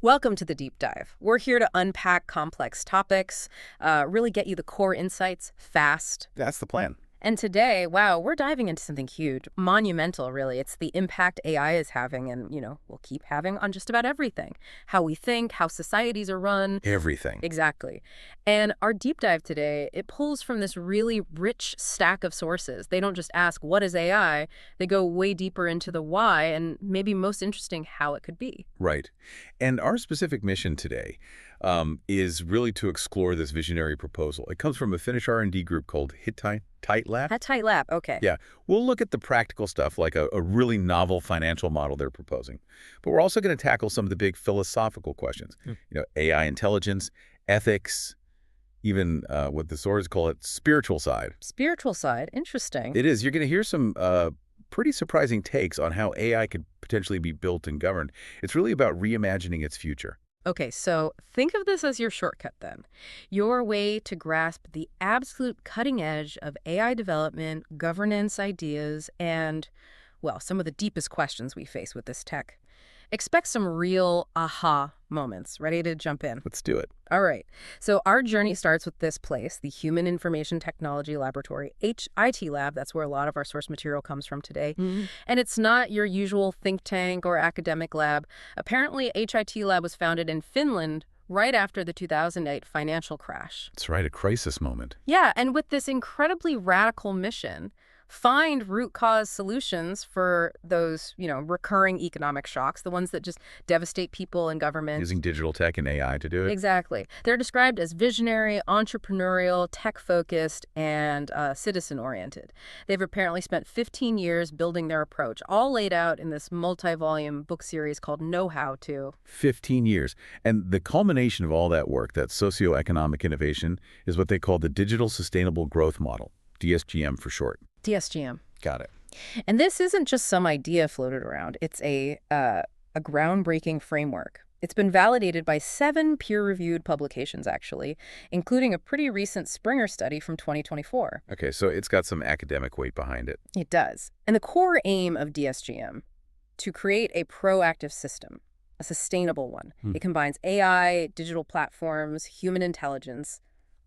Welcome to the Deep Dive. We're here to unpack complex topics, really get you the core insights fast. That's the plan. And today, wow, we're diving into something huge, monumental, really. It's the impact AI is having and, will keep having on just about everything. How we think, how societies are run. Everything. Exactly. And our deep dive today, it pulls from this really rich stack of sources. They don't just ask, what is AI? They go way deeper into the why and maybe most interesting, how it could be. Right. And our specific mission today is really to explore this visionary proposal. It comes from a Finnish R&D group called Hittite Lab. Hittite Lab, okay. Yeah, we'll look at the practical stuff, like a really novel financial model they're proposing. But we're also going to tackle some of the big philosophical questions. AI intelligence, ethics, even what the sources call it, spiritual side. Spiritual side, interesting. It is. You're going to hear some pretty surprising takes on how AI could potentially be built and governed. It's really about reimagining its future. Okay, so think of this as your shortcut then. Your way to grasp the absolute cutting edge of AI development, governance ideas, and, well, some of the deepest questions we face with this tech. Expect some real aha moments. Ready to jump in? Let's do it. All right. So our journey starts with this place, the Human Information Technology Laboratory, HIT Lab. That's where a lot of our source material comes from today. And it's not your usual think tank or academic lab. Apparently, HIT Lab was founded in Finland right after the 2008 financial crash. That's right, a crisis moment. Yeah, and with this incredibly radical mission, find root cause solutions for those, recurring economic shocks, the ones that just devastate people and government. Using digital tech and AI to do it. Exactly. They're described as visionary, entrepreneurial, tech-focused, and citizen-oriented. They've apparently spent 15 years building their approach, all laid out in this multi-volume book series called Know How To. 15 years. And the culmination of all that work, that socioeconomic innovation, is what they call the Digital Sustainable Growth Model, DSGM for short. DSGM. Got it. And this isn't just some idea floated around. It's a groundbreaking framework. It's been validated by 7 peer-reviewed publications, actually, including a pretty recent Springer study from 2024. Okay, so it's got some academic weight behind it. It does. And the core aim of DSGM, to create a proactive system, a sustainable one. It combines AI, digital platforms, human intelligence,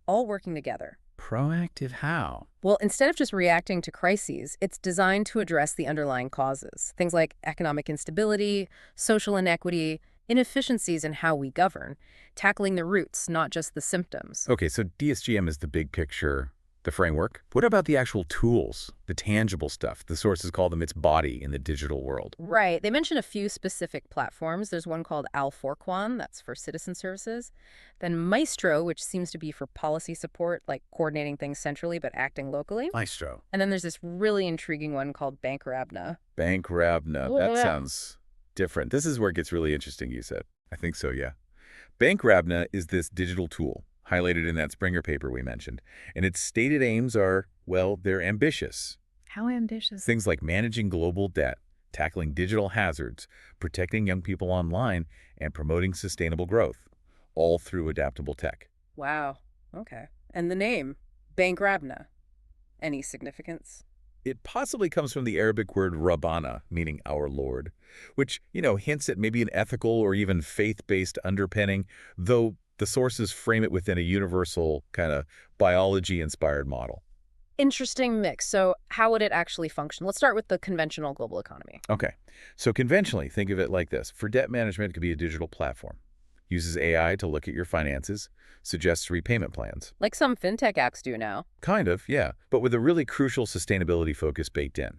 all working together. Proactive how? Well, instead of just reacting to crises, it's designed to address the underlying causes. Things like economic instability, social inequity, inefficiencies in how we govern, tackling the roots, not just the symptoms. Okay, so DSGM is the big picture, the framework. What about the actual tools, the tangible stuff? The sources call them its body in the digital world. Right. They mention a few specific platforms. There's one called Forqan, that's for citizen services. Then Maestro, which seems to be for policy support, like coordinating things centrally but acting locally. Maestro. And then there's this really intriguing one called Bankrabna. Bankrabna. That sounds different. This is where it gets really interesting, you said. I think so, yeah. Bankrabna is this digital tool highlighted in that Springer paper we mentioned. And its stated aims are, well, they're ambitious. How ambitious? Things like managing global debt, tackling digital hazards, protecting young people online, and promoting sustainable growth, all through adaptable tech. Wow. Okay. And the name, Bankrabna. Any significance? It possibly comes from the Arabic word Rabbana, meaning our Lord, which, hints at maybe an ethical or even faith-based underpinning, though the sources frame it within a universal kind of biology-inspired model. Interesting mix. So how would it actually function? Let's start with the conventional global economy. Okay. So conventionally, think of it like this. For debt management, it could be a digital platform. Uses AI to look at your finances, suggests repayment plans. Like some fintech apps do now. Kind of, yeah, but with a really crucial sustainability focus baked in.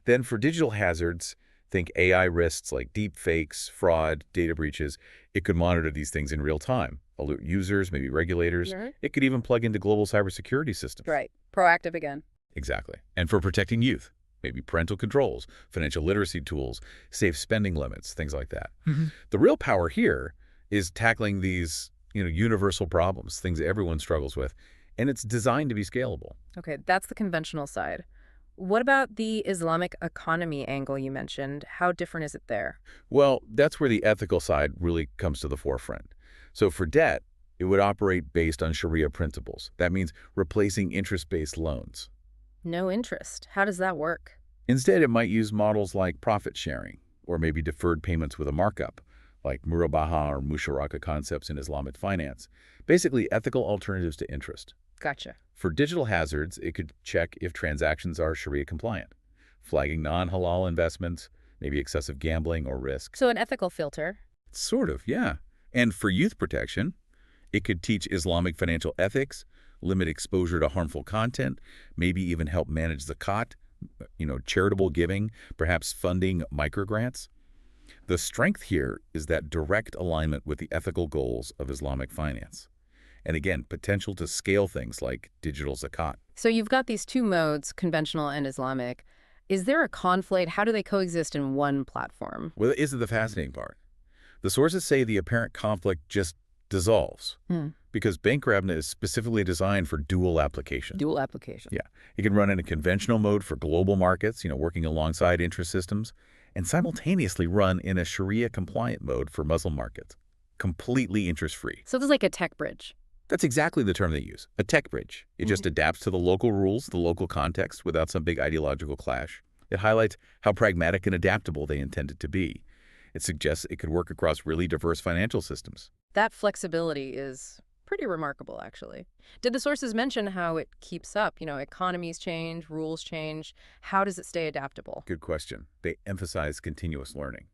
Then for digital hazards, think AI risks like deep fakes, fraud, data breaches. It could monitor these things in real time, alert users, maybe regulators. It could even plug into global cybersecurity systems. Right. Proactive again. Exactly. And for protecting youth, maybe parental controls, financial literacy tools, safe spending limits, things like that. The real power here is tackling these, universal problems, things that everyone struggles with, and it's designed to be scalable. Okay, that's the conventional side. What about the Islamic economy angle you mentioned? How different is it there? Well, that's where the ethical side really comes to the forefront. So for debt, it would operate based on Sharia principles. That means replacing interest-based loans. No interest. How does that work? Instead, it might use models like profit sharing, or maybe deferred payments with a markup, like murabaha or musharaka concepts in Islamic finance, basically ethical alternatives to interest. Gotcha. For digital hazards, it could check if transactions are Sharia compliant, flagging non-halal investments, maybe excessive gambling or risk. So an ethical filter. Sort of, yeah. And for youth protection, it could teach Islamic financial ethics, limit exposure to harmful content, maybe even help manage zakat, charitable giving, perhaps funding microgrants. The strength here is that direct alignment with the ethical goals of Islamic finance. And again, potential to scale things like digital zakat. So you've got these two modes, conventional and Islamic. Is there a conflict? How do they coexist in one platform? Well, this is the fascinating part. The sources say the apparent conflict just dissolves because Bankrabna is specifically designed for dual application. Dual application. Yeah. It can run in a conventional mode for global markets, working alongside interest systems, and simultaneously run in a Sharia-compliant mode for Muslim markets, completely interest-free. So there's like a tech bridge. That's exactly the term they use, a tech bridge. It just adapts to the local rules, the local context, without some big ideological clash. It highlights how pragmatic and adaptable they intend it to be. It suggests it could work across really diverse financial systems. That flexibility is pretty remarkable, actually. Did the sources mention how it keeps up? Economies change, rules change. How does it stay adaptable? Good question. They emphasize continuous learning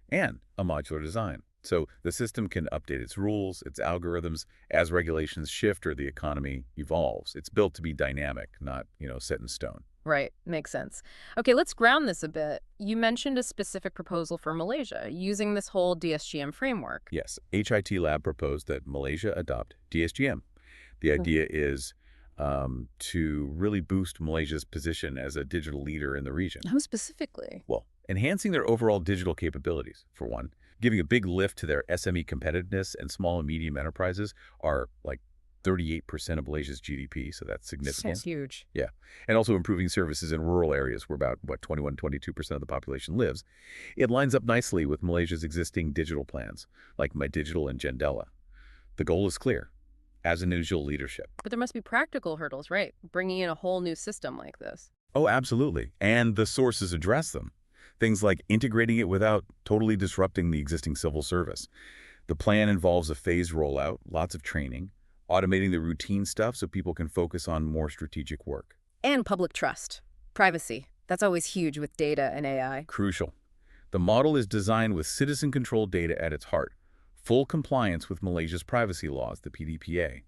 and a modular design. So the system can update its rules, its algorithms, as regulations shift or the economy evolves. It's built to be dynamic, not, set in stone. Right. Makes sense. Okay, let's ground this a bit. You mentioned a specific proposal for Malaysia using this whole DSGM framework. Yes. HIT Lab proposed that Malaysia adopt DSGM. The idea is to really boost Malaysia's position as a digital leader in the region. How specifically? Well, enhancing their overall digital capabilities, for one, giving a big lift to their SME competitiveness, and small and medium enterprises are like 38% of Malaysia's GDP, so that's significant. That's huge. Yeah. And also improving services in rural areas where about, 22% of the population lives. It lines up nicely with Malaysia's existing digital plans, like My Digital and Jendela. The goal is clear, as individual leadership. But there must be practical hurdles, right? Bringing in a whole new system like this. Oh, absolutely. And the sources address them. Things like integrating it without totally disrupting the existing civil service. The plan involves a phased rollout, lots of training, automating the routine stuff so people can focus on more strategic work. And public trust. Privacy. That's always huge with data and AI. Crucial. The model is designed with citizen-controlled data at its heart. Full compliance with Malaysia's privacy laws, the PDPA.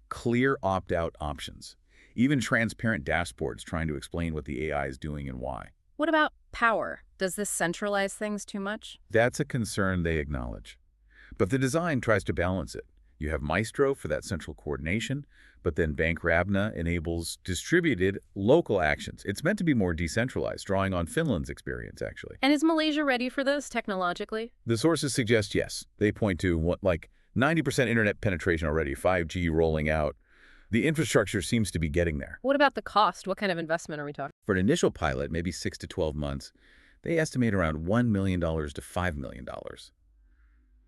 Clear opt-out options. Even transparent dashboards trying to explain what the AI is doing and why. What about power? Does this centralize things too much? That's a concern they acknowledge. But the design tries to balance it. You have Maestro for that central coordination, but then Bankrabna enables distributed local actions. It's meant to be more decentralized, drawing on Finland's experience, actually. And is Malaysia ready for this technologically? The sources suggest yes. They point to 90% internet penetration already, 5G rolling out. The infrastructure seems to be getting there. What about the cost? What kind of investment are we talking? For an initial pilot, maybe 6 to 12 months, they estimate around $1 million to $5 million,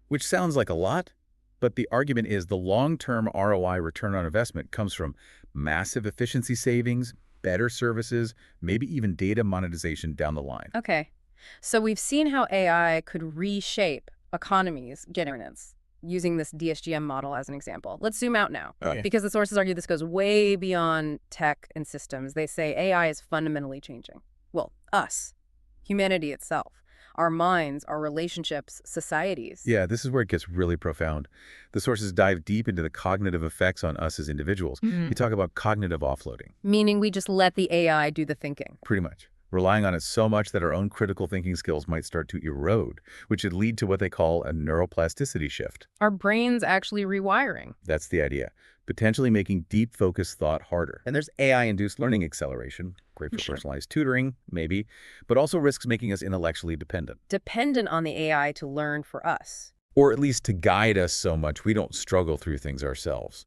which sounds like a lot. But the argument is the long-term ROI, return on investment, comes from massive efficiency savings, better services, maybe even data monetization down the line. Okay. So we've seen how AI could reshape economies, governance, using this DSGM model as an example. Let's zoom out now, because the sources argue this goes way beyond tech and systems. They say AI is fundamentally changing. Well, us, humanity itself. Our minds, our relationships, societies. Yeah, this is where it gets really profound. The sources dive deep into the cognitive effects on us as individuals. You talk about cognitive offloading. Meaning we just let the AI do the thinking. Pretty much. Relying on it so much that our own critical thinking skills might start to erode, which would lead to what they call a neuroplasticity shift. Our brains actually rewiring. That's the idea. Potentially making deep focused thought harder. And there's AI-induced learning acceleration, great for personalized tutoring, maybe, but also risks making us intellectually dependent. Dependent on the AI to learn for us. Or at least to guide us so much we don't struggle through things ourselves.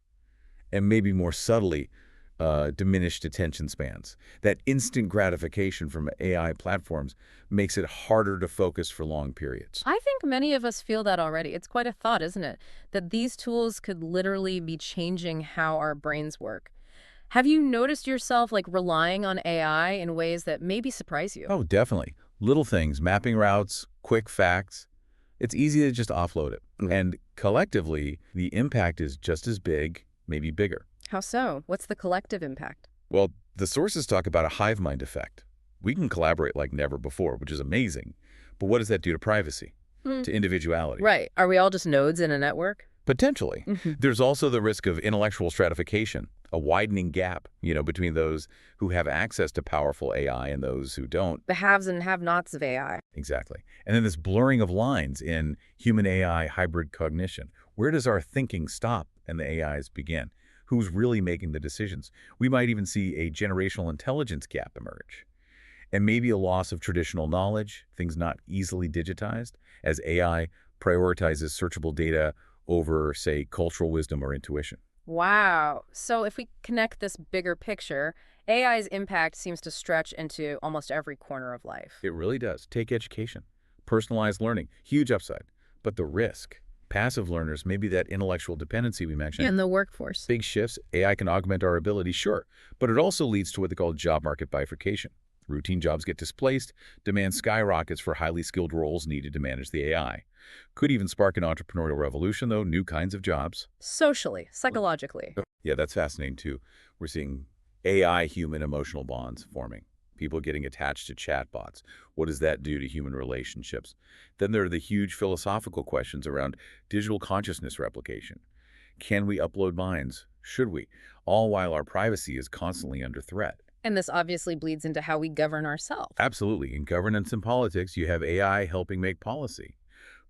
And maybe more subtly, diminished attention spans. That instant gratification from AI platforms makes it harder to focus for long periods. I think many of us feel that already. It's quite a thought, isn't it? That these tools could literally be changing how our brains work. Have you noticed yourself relying on AI in ways that maybe surprise you? Oh, definitely. Little things, mapping routes, quick facts. It's easy to just offload it. Mm. And collectively, the impact is just as big, maybe bigger. How so? What's the collective impact? Well, the sources talk about a hive mind effect. We can collaborate like never before, which is amazing. But what does that do to privacy, to individuality? Right. Are we all just nodes in a network? Potentially. There's also the risk of intellectual stratification, a widening gap, between those who have access to powerful AI and those who don't. The haves and have-nots of AI. Exactly. And then this blurring of lines in human-AI hybrid cognition. Where does our thinking stop and the AIs begin? Who's really making the decisions? We might even see a generational intelligence gap emerge. And maybe a loss of traditional knowledge, things not easily digitized, as AI prioritizes searchable data over, say, cultural wisdom or intuition. Wow. So if we connect this bigger picture, AI's impact seems to stretch into almost every corner of life. It really does. Take education. Personalized learning, huge upside. But the risk, passive learners, maybe that intellectual dependency we mentioned. In the workforce. Big shifts, AI can augment our ability, sure. But it also leads to what they call job market bifurcation. Routine jobs get displaced, demand skyrockets for highly skilled roles needed to manage the AI. Could even spark an entrepreneurial revolution, though, new kinds of jobs. Socially, psychologically. Yeah, that's fascinating, too. We're seeing AI-human emotional bonds forming. People getting attached to chatbots. What does that do to human relationships? Then there are the huge philosophical questions around digital consciousness replication. Can we upload minds? Should we? All while our privacy is constantly under threat. And this obviously bleeds into how we govern ourselves. Absolutely. In governance and politics, you have AI helping make policy.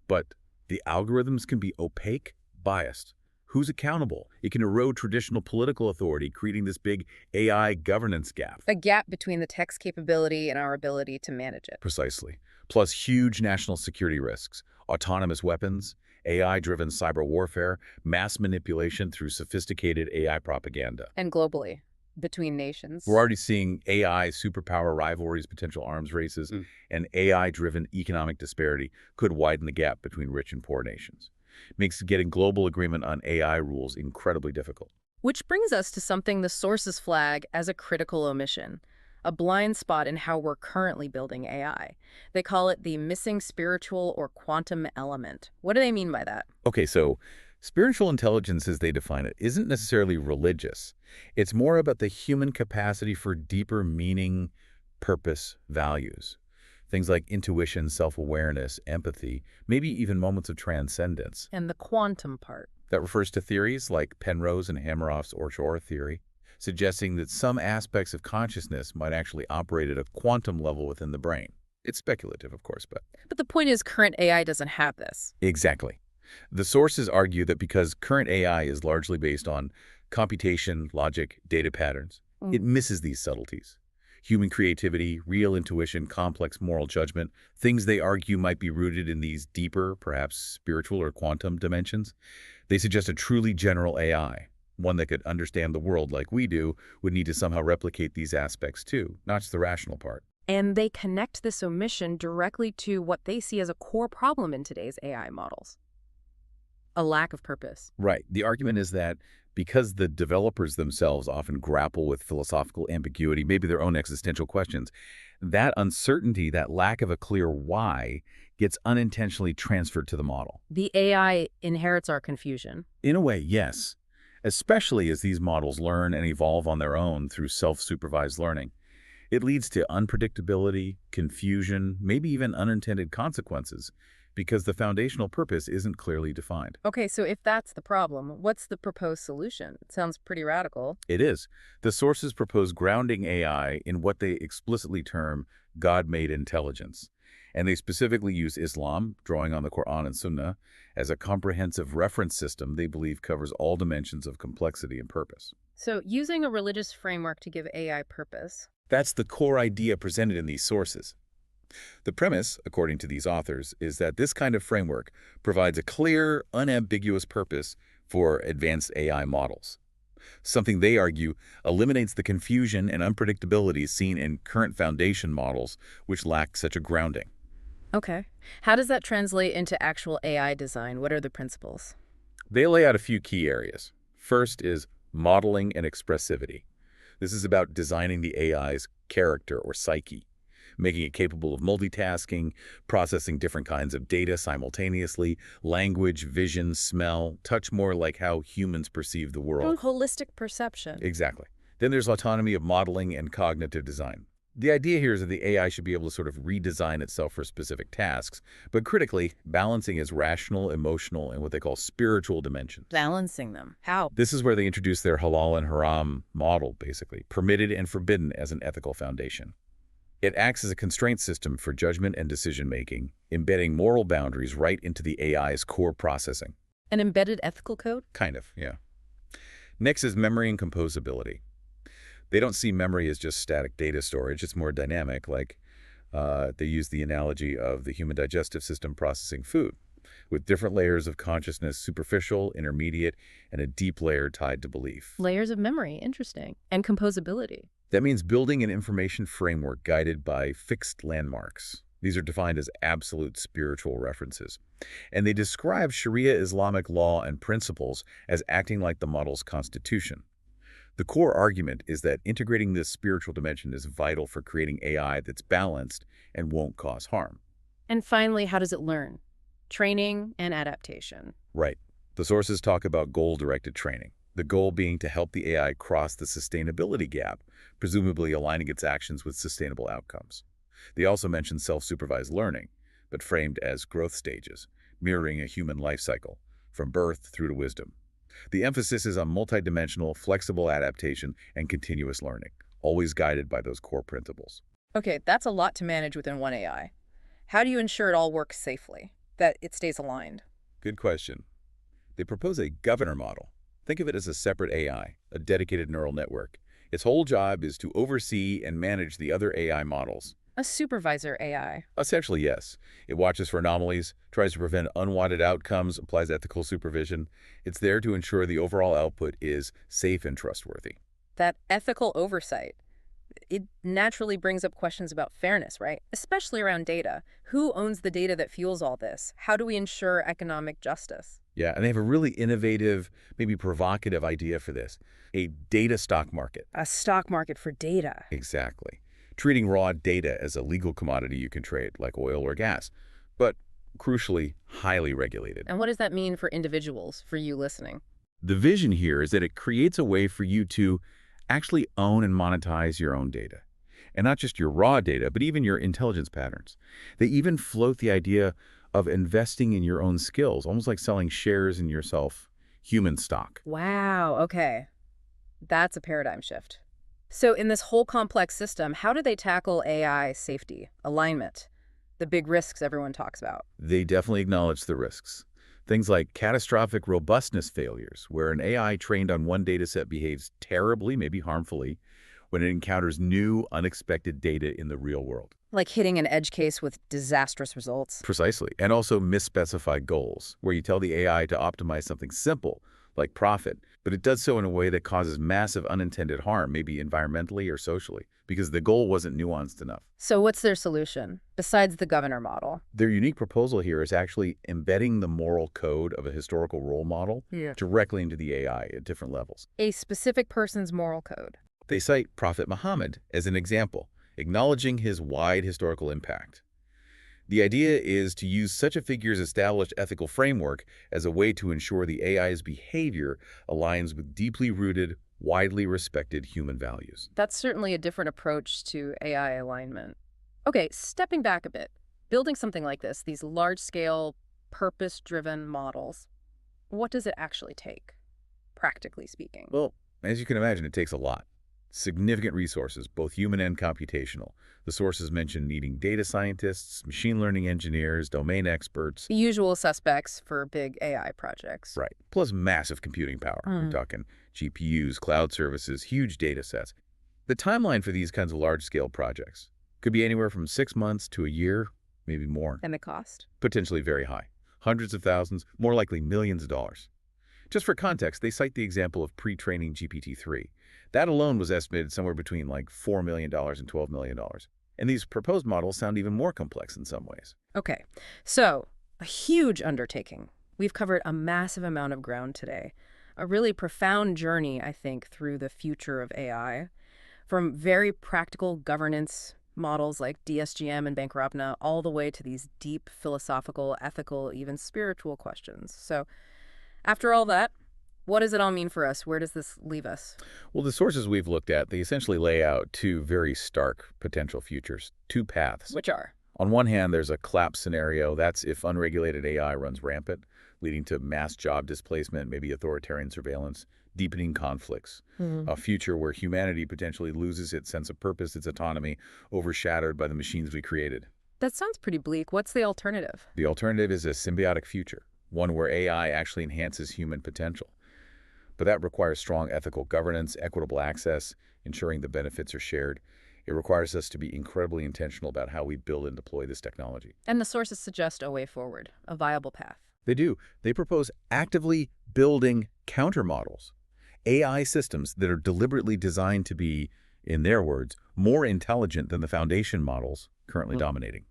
But the algorithms can be opaque, biased. Who's accountable? It can erode traditional political authority, creating this big AI governance gap. A gap between the tech's capability and our ability to manage it. Precisely. Plus huge national security risks, autonomous weapons, AI-driven cyber warfare, mass manipulation through sophisticated AI propaganda. And globally, between nations. We're already seeing AI superpower rivalries, potential arms races, and AI-driven economic disparity could widen the gap between rich and poor nations. Makes getting global agreement on AI rules incredibly difficult. Which brings us to something the sources flag as a critical omission, a blind spot in how we're currently building AI. They call it the missing spiritual or quantum element. What do they mean by that? Okay, so spiritual intelligence, as they define it, isn't necessarily religious. It's more about the human capacity for deeper meaning, purpose, values. Things like intuition, self-awareness, empathy, maybe even moments of transcendence. And the quantum part. That refers to theories like Penrose and Hameroff's Or theory, suggesting that some aspects of consciousness might actually operate at a quantum level within the brain. It's speculative, of course, but... But the point is current AI doesn't have this. Exactly. The sources argue that because current AI is largely based on computation, logic, data patterns, it misses these subtleties. Human creativity, real intuition, complex moral judgment, things they argue might be rooted in these deeper, perhaps spiritual or quantum dimensions. They suggest a truly general AI, one that could understand the world like we do, would need to somehow replicate these aspects too, not just the rational part. And they connect this omission directly to what they see as a core problem in today's AI models. A lack of purpose. Right. The argument is that because the developers themselves often grapple with philosophical ambiguity, maybe their own existential questions, that uncertainty, that lack of a clear why, gets unintentionally transferred to the model. The AI inherits our confusion. In a way, yes, especially as these models learn and evolve on their own through self-supervised learning. It leads to unpredictability, confusion, maybe even unintended consequences, because the foundational purpose isn't clearly defined. Okay, so if that's the problem, what's the proposed solution? It sounds pretty radical. It is. The sources propose grounding AI in what they explicitly term God-made intelligence. And they specifically use Islam, drawing on the Quran and Sunnah, as a comprehensive reference system they believe covers all dimensions of complexity and purpose. So using a religious framework to give AI purpose. That's the core idea presented in these sources. The premise, according to these authors, is that this kind of framework provides a clear, unambiguous purpose for advanced AI models. Something they argue eliminates the confusion and unpredictability seen in current foundation models, which lack such a grounding. Okay. How does that translate into actual AI design? What are the principles? They lay out a few key areas. First is modeling and expressivity. This is about designing the AI's character or psyche, making it capable of multitasking, processing different kinds of data simultaneously, language, vision, smell, touch, more like how humans perceive the world. Holistic perception. Exactly. Then there's autonomy of modeling and cognitive design. The idea here is that the AI should be able to sort of redesign itself for specific tasks, but critically, balancing its rational, emotional, and what they call spiritual dimensions. Balancing them. How? This is where they introduce their halal and haram model, basically, permitted and forbidden as an ethical foundation. It acts as a constraint system for judgment and decision-making, embedding moral boundaries right into the AI's core processing. An embedded ethical code? Kind of, yeah. Next is memory and composability. They don't see memory as just static data storage. It's more dynamic, like they use the analogy of the human digestive system processing food, with different layers of consciousness, superficial, intermediate, and a deep layer tied to belief. Layers of memory, interesting. And composability. That means building an information framework guided by fixed landmarks. These are defined as absolute spiritual references. And they describe Sharia Islamic law and principles as acting like the model's constitution. The core argument is that integrating this spiritual dimension is vital for creating AI that's balanced and won't cause harm. And finally, how does it learn? Training and adaptation. Right. The sources talk about goal-directed training, the goal being to help the AI cross the sustainability gap, presumably aligning its actions with sustainable outcomes. They also mention self-supervised learning, but framed as growth stages, mirroring a human life cycle, from birth through to wisdom. The emphasis is on multidimensional, flexible adaptation and continuous learning, always guided by those core principles. Okay, that's a lot to manage within one AI. How do you ensure it all works safely, that it stays aligned? Good question. They propose a governor model. Think of it as a separate AI, a dedicated neural network. Its whole job is to oversee and manage the other AI models. A supervisor AI. Essentially, yes. It watches for anomalies, tries to prevent unwanted outcomes, applies ethical supervision. It's there to ensure the overall output is safe and trustworthy. That ethical oversight, it naturally brings up questions about fairness, right? Especially around data. Who owns the data that fuels all this? How do we ensure economic justice? Yeah, and they have a really innovative, maybe provocative idea for this. A data stock market. A stock market for data. Exactly. Treating raw data as a legal commodity you can trade, like oil or gas, but crucially, highly regulated. And what does that mean for individuals, for you listening? The vision here is that it creates a way for you to actually own and monetize your own data. And not just your raw data, but even your intelligence patterns. They even float the idea of investing in your own skills, almost like selling shares in yourself, human stock. Wow, okay. That's a paradigm shift. So in this whole complex system, how do they tackle AI safety, alignment, the big risks everyone talks about? They definitely acknowledge the risks. Things like catastrophic robustness failures, where an AI trained on one dataset behaves terribly, maybe harmfully, when it encounters new, unexpected data in the real world. Like hitting an edge case with disastrous results. Precisely. And also misspecified goals, where you tell the AI to optimize something simple, like profit, but it does so in a way that causes massive unintended harm, maybe environmentally or socially, because the goal wasn't nuanced enough. So what's their solution, besides the governor model? Their unique proposal here is actually embedding the moral code of a historical role model directly into the AI at different levels. A specific person's moral code. They cite Prophet Muhammad as an example, acknowledging his wide historical impact. The idea is to use such a figure's established ethical framework as a way to ensure the AI's behavior aligns with deeply rooted, widely respected human values. That's certainly a different approach to AI alignment. Okay, stepping back a bit, building something like this, these large-scale, purpose-driven models, what does it actually take, practically speaking? Well, as you can imagine, it takes a lot. Significant resources, both human and computational. The sources mention needing data scientists, machine learning engineers, domain experts. The usual suspects for big AI projects. Right. Plus massive computing power. We're talking GPUs, cloud services, huge data sets. The timeline for these kinds of large-scale projects could be anywhere from 6 months to a year, maybe more. And the cost? Potentially very high. Hundreds of thousands, more likely millions of dollars. Just for context, they cite the example of pre-training GPT-3. That alone was estimated somewhere between like $4 million and $12 million. And these proposed models sound even more complex in some ways. Okay, so a huge undertaking. We've covered a massive amount of ground today. A really profound journey, I think, through the future of AI. From very practical governance, Models like DSGM and Bankrapna, all the way to these deep philosophical, ethical, even spiritual questions. So after all that, what does it all mean for us? Where does this leave us? Well, the sources we've looked at, they essentially lay out two very stark potential futures, two paths. Which are? On one hand, there's a collapse scenario. That's if unregulated AI runs rampant, leading to mass job displacement, maybe authoritarian surveillance, deepening conflicts. A future where humanity potentially loses its sense of purpose, its autonomy, overshadowed by the machines we created. That sounds pretty bleak. What's the alternative? The alternative is a symbiotic future, one where AI actually enhances human potential. But that requires strong ethical governance, equitable access, ensuring the benefits are shared. It requires us to be incredibly intentional about how we build and deploy this technology. And the sources suggest a way forward, a viable path. They do. They propose actively building countermodels, AI systems that are deliberately designed to be, in their words, more intelligent than the foundation models currently dominating.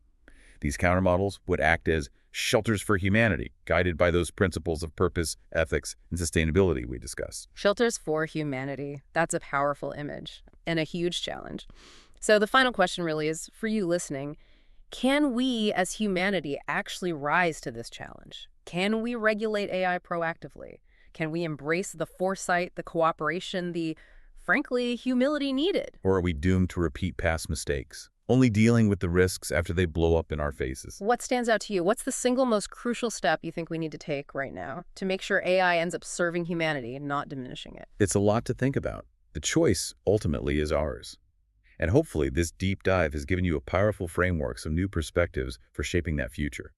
These countermodels would act as shelters for humanity, guided by those principles of purpose, ethics, and sustainability we discussed. Shelters for humanity. That's a powerful image and a huge challenge. So the final question really is, for you listening, can we as humanity actually rise to this challenge? Can we regulate AI proactively? Can we embrace the foresight, the cooperation, the, frankly, humility needed? Or are we doomed to repeat past mistakes, only dealing with the risks after they blow up in our faces? What stands out to you? What's the single most crucial step you think we need to take right now to make sure AI ends up serving humanity, not diminishing it? It's a lot to think about. The choice ultimately is ours. And hopefully this deep dive has given you a powerful framework, some new perspectives for shaping that future.